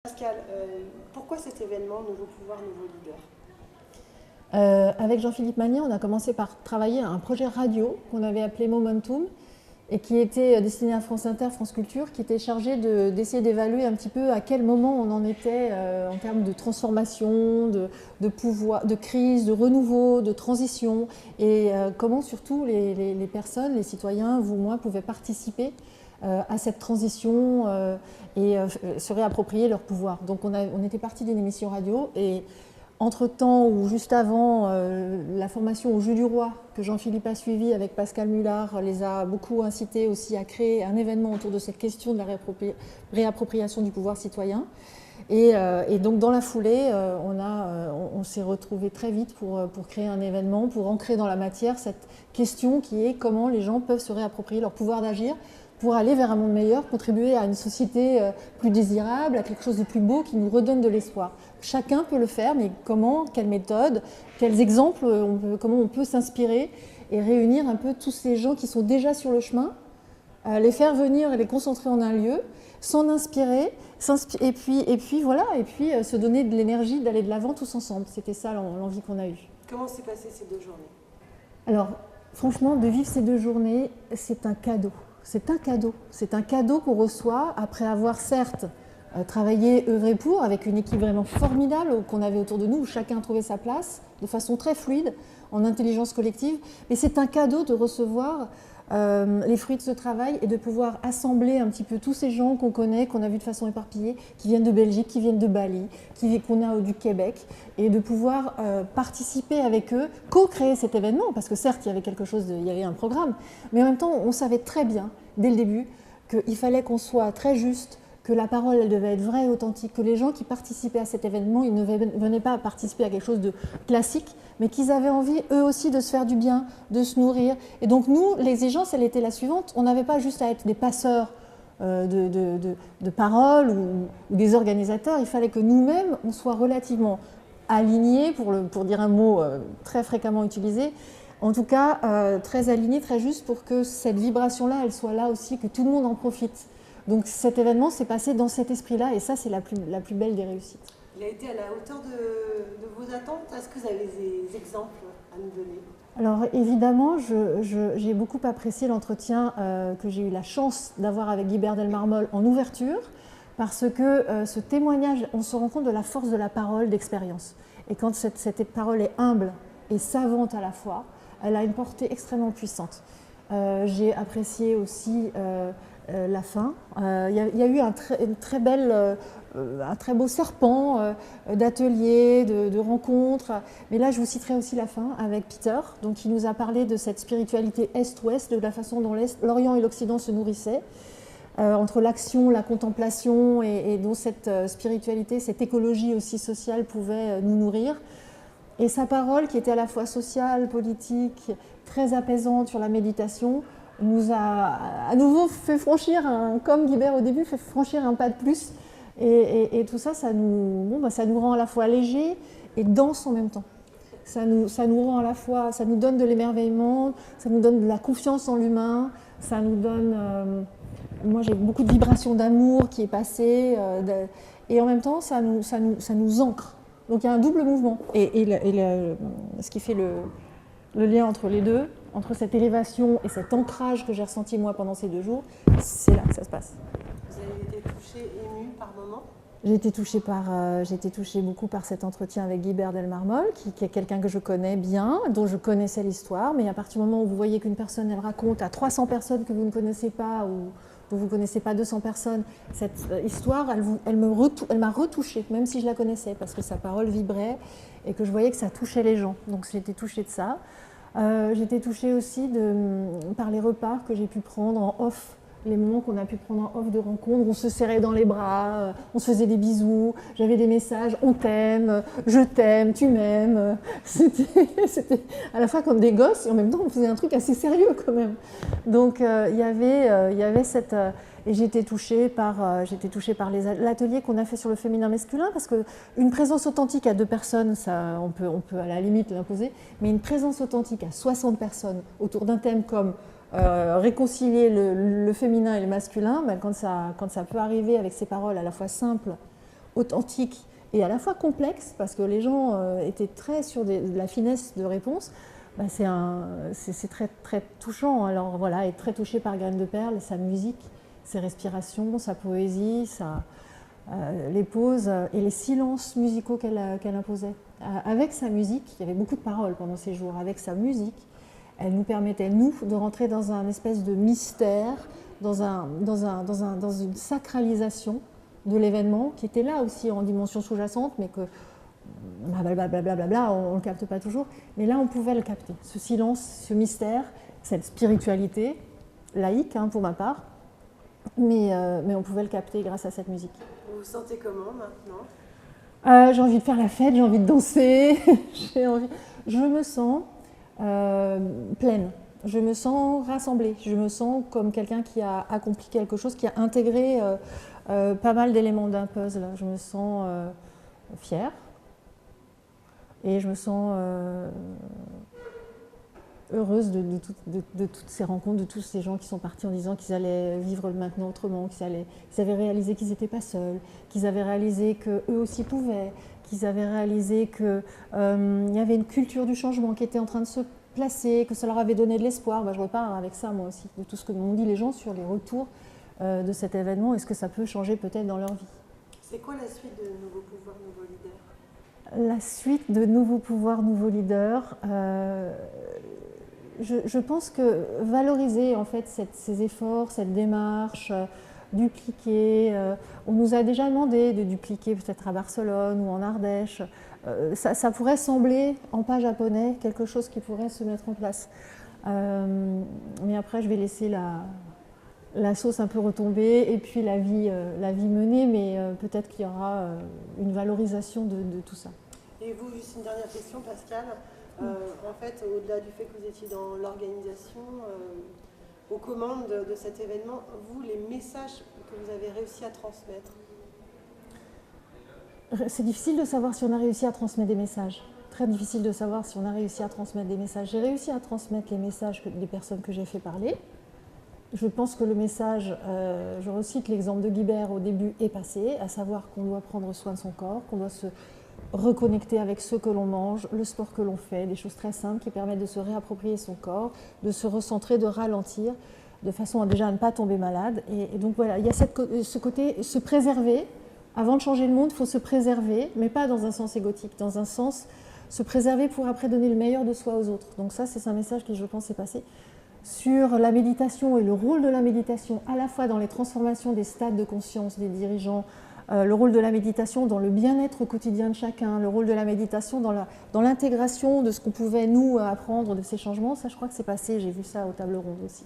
Pascal, pourquoi cet événement Nouveau Pouvoir, Nouveau Leader? Avec Jean-Philippe Magnier, on a commencé par travailler à un projet radio qu'on avait appelé Momentum et qui était destiné à France Inter, France Culture, qui était chargé d'essayer d'évaluer un petit peu à quel moment on en était en termes de transformation, de pouvoir, de crise, de renouveau, de transition et comment surtout les personnes, les citoyens, vous, moi, pouvaient participer à cette transition et se réapproprier leur pouvoir. Donc on était parti d'une émission radio et entre-temps, ou juste avant, la formation au Jeu du Roi que Jean-Philippe a suivi avec Pascal Mullard les a beaucoup incités aussi à créer un événement autour de cette question de la réappropriation du pouvoir citoyen. Et donc dans la foulée, on s'est retrouvés très vite pour créer un événement, pour ancrer dans la matière cette question qui est comment les gens peuvent se réapproprier leur pouvoir d'agir pour aller vers un monde meilleur, contribuer à une société plus désirable, à quelque chose de plus beau qui nous redonne de l'espoir. Chacun peut le faire, mais comment, quelle méthode, quels exemples, comment on peut s'inspirer et réunir un peu tous ces gens qui sont déjà sur le chemin, les faire venir et les concentrer en un lieu, s'en inspirer, et puis voilà, et puis se donner de l'énergie d'aller de l'avant tous ensemble. C'était ça l'envie qu'on a eue. Comment s'est passé ces 2 journées? Alors, franchement, de vivre ces 2 journées, c'est un cadeau. C'est un cadeau. C'est un cadeau qu'on reçoit après avoir certes travaillé, œuvré pour, avec une équipe vraiment formidable qu'on avait autour de nous, où chacun trouvait sa place, de façon très fluide, en intelligence collective. Mais c'est un cadeau de recevoir les fruits de ce travail et de pouvoir assembler un petit peu tous ces gens qu'on connaît, qu'on a vus de façon éparpillée, qui viennent de Belgique, qui viennent de Bali, qu'on a du Québec, et de pouvoir participer avec eux, co-créer cet événement, parce que certes, il y avait quelque chose, il y avait un programme, mais en même temps, on savait très bien, dès le début, qu'il fallait qu'on soit très juste, que la parole elle devait être vraie et authentique, que les gens qui participaient à cet événement, ils ne venaient pas participer à quelque chose de classique, mais qu'ils avaient envie, eux aussi, de se faire du bien, de se nourrir. Et donc nous, l'exigence, elle était la suivante, on n'avait pas juste à être des passeurs de paroles ou des organisateurs, il fallait que nous-mêmes, on soit relativement alignés, pour dire un mot très fréquemment utilisé, en tout cas très alignés, très justes, pour que cette vibration-là, elle soit là aussi, que tout le monde en profite. Donc cet événement s'est passé dans cet esprit-là et ça, c'est la plus belle des réussites. Il a été à la hauteur de vos attentes. Est-ce que vous avez des exemples à nous donner? Alors évidemment, j'ai beaucoup apprécié l'entretien que j'ai eu la chance d'avoir avec Guibert Delmarmol en ouverture, parce que ce témoignage, on se rend compte de la force de la parole d'expérience. Et quand cette parole est humble et savante à la fois, elle a une portée extrêmement puissante. J'ai apprécié aussi la fin. Il y a eu un très beau serpent d'ateliers, de rencontres. Mais là, je vous citerai aussi la fin avec Peter, donc, qui nous a parlé de cette spiritualité Est-Ouest, de la façon dont l'Orient et l'Occident se nourrissaient, entre l'action, la contemplation, et dont cette spiritualité, cette écologie aussi sociale pouvait nous nourrir. Et sa parole, qui était à la fois sociale, politique, très apaisante sur la méditation, nous a à nouveau fait franchir, comme Guibert au début, fait franchir un pas de plus. Et tout ça, ça nous rend à la fois légers et denses en même temps. Ça nous rend à la fois, ça nous donne de l'émerveillement, ça nous donne de la confiance en l'humain, ça nous donne... moi, j'ai beaucoup de vibrations d'amour qui est passée, et en même temps, ça nous ancre. Donc il y a un double mouvement. Et ce qui fait le lien entre les deux, entre cette élévation et cet ancrage que j'ai ressenti moi pendant ces 2 jours, c'est là que ça se passe. Vous avez été touchée, émue par moments? J'ai été touchée beaucoup par cet entretien avec Guibert Delmarmol, qui est quelqu'un que je connais bien, dont je connaissais l'histoire, mais à partir du moment où vous voyez qu'une personne, elle raconte à 300 personnes que vous ne connaissez pas, ou dont vous ne connaissez pas 200 personnes, cette histoire, elle m'a retouchée, même si je la connaissais, parce que sa parole vibrait et que je voyais que ça touchait les gens. Donc j'ai été touchée de ça. J'ai été touchée aussi par les repas que j'ai pu prendre en off, les moments qu'on a pu prendre en off de rencontre, on se serrait dans les bras, on se faisait des bisous, j'avais des messages, on t'aime, je t'aime, tu m'aimes. C'était à la fois comme des gosses et en même temps on faisait un truc assez sérieux quand même. Donc il y avait cette... et j'ai été touchée par l'atelier qu'on a fait sur le féminin masculin, parce qu'une présence authentique à 2 personnes, ça, on peut à la limite l'imposer, mais une présence authentique à 60 personnes autour d'un thème comme réconcilier le féminin et le masculin, ben quand ça peut arriver avec ces paroles à la fois simples, authentique et à la fois complexe, parce que les gens étaient très sur de la finesse de réponse, bah, c'est très, très touchant. Alors voilà, être très touché par Graines de Perle, sa musique, ses respirations, sa poésie, les pauses et les silences musicaux qu'elle imposait. Avec sa musique, il y avait beaucoup de paroles pendant ces jours, avec sa musique, elle nous permettait, nous, de rentrer dans un espèce de mystère, dans une sacralisation de l'événement qui était là aussi en dimension sous-jacente, mais que blablabla, on ne le capte pas toujours. Mais là, on pouvait le capter, ce silence, ce mystère, cette spiritualité, laïque pour ma part, mais on pouvait le capter grâce à cette musique. Vous vous sentez comment maintenant? J'ai envie de faire la fête, j'ai envie de danser, je me sens pleine, je me sens rassemblée, je me sens comme quelqu'un qui a accompli quelque chose, qui a intégré pas mal d'éléments d'un puzzle. Je me sens fière et je me sens heureuse de toutes ces rencontres, de tous ces gens qui sont partis en disant qu'ils allaient vivre maintenant autrement, qu'ils avaient réalisé qu'ils n'étaient pas seuls, qu'ils avaient réalisé qu'eux aussi pouvaient, qu'ils avaient réalisé qu'il y avait une culture du changement qui était en train de se placer, que ça leur avait donné de l'espoir. Je repars avec ça moi aussi, de tout ce que m'ont dit les gens sur les retours de cet événement. Est-ce que ça peut changer peut-être dans leur vie? C'est quoi la suite de Nouveaux Pouvoirs, Nouveaux Leaders? La suite de Nouveaux Pouvoirs, Nouveaux Leaders, je pense que valoriser en fait ces efforts, cette démarche, dupliquer, on nous a déjà demandé de dupliquer peut-être à Barcelone ou en Ardèche, ça pourrait sembler en pas japonais quelque chose qui pourrait se mettre en place. Mais après je vais laisser la sauce un peu retomber et puis la vie menée, mais peut-être qu'il y aura une valorisation de tout ça. Et vous, juste une dernière question, Pascal. En fait, au-delà du fait que vous étiez dans l'organisation, aux commandes de cet événement, vous, les messages que vous avez réussi à transmettre? C'est difficile de savoir si on a réussi à transmettre des messages. Très difficile de savoir si on a réussi à transmettre des messages. J'ai réussi à transmettre les messages des personnes que j'ai fait parler. Je pense que le message, je recite l'exemple de Guibert au début, est passé, à savoir qu'on doit prendre soin de son corps, qu'on doit se reconnecter avec ce que l'on mange, le sport que l'on fait, des choses très simples qui permettent de se réapproprier son corps, de se recentrer, de ralentir, de façon à déjà ne pas tomber malade. Et donc voilà, il y a ce côté, se préserver. Avant de changer le monde, il faut se préserver, mais pas dans un sens égotique, dans un sens se préserver pour après donner le meilleur de soi aux autres. Donc ça, c'est un message qui, je pense, est passé. Sur la méditation et le rôle de la méditation, à la fois dans les transformations des stades de conscience des dirigeants, le rôle de la méditation dans le bien-être quotidien de chacun, le rôle de la méditation dans l'intégration de ce qu'on pouvait nous apprendre de ces changements, ça je crois que c'est passé, j'ai vu ça aux tables rondes aussi.